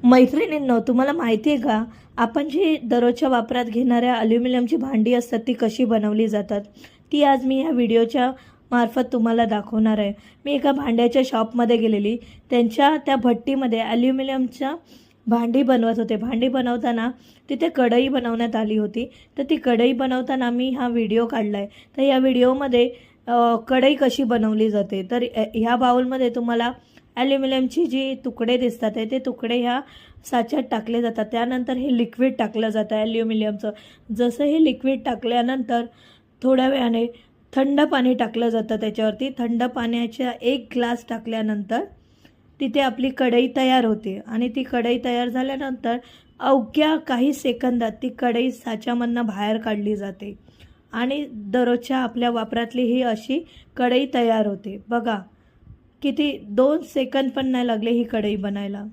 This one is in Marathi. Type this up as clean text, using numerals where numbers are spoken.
मैत्रिणींनो, तुम्हाला माहिती आहे का, आपण जी दररोजच्या वापरात घेणाऱ्या ॲल्युमिनियमची भांडी असतात ती कशी बनवली जातात, ती आज मी ह्या व्हिडिओच्या मार्फत तुम्हाला दाखवणार आहे. मी एका भांड्याच्या शॉपमध्ये गेलेली. त्यांच्या त्या भट्टीमध्ये ॲल्युमिनियमच्या भांडी बनवत होते. भांडी बनवताना तिथे कढई बनवण्यात आली होती. तर ती कढई बनवताना मी हा व्हिडिओ काढला आहे. तर या व्हिडिओमध्ये कढई कशी बनवली जाते, तर ह्या बाउलमध्ये तुम्हाला ॲल्युमिनियमची जी तुकडे दिसतात आहे ते तुकडे ह्या साच्यात टाकले जातात. त्यानंतर हे लिक्विड टाकलं जातं ॲल्युमिनियमचं. जसं हे लिक्विड टाकल्यानंतर थोड्या वेळाने थंड पाणी टाकलं जातं त्याच्यावरती. थंड पाण्याचा 1 ग्लास टाकल्यानंतर तिथे आपली कढई तयार होते आणि ती कढई तयार झाल्यानंतर अवघ्या काही सेकंदात ती कढई साच्यामधनं बाहेर काढली जाते आणि दररोजच्या आपल्या वापरातली ही अशी कढई तयार होते. बघा, किती 2 सेकंद पण नाही लागले ही कढई बनायला.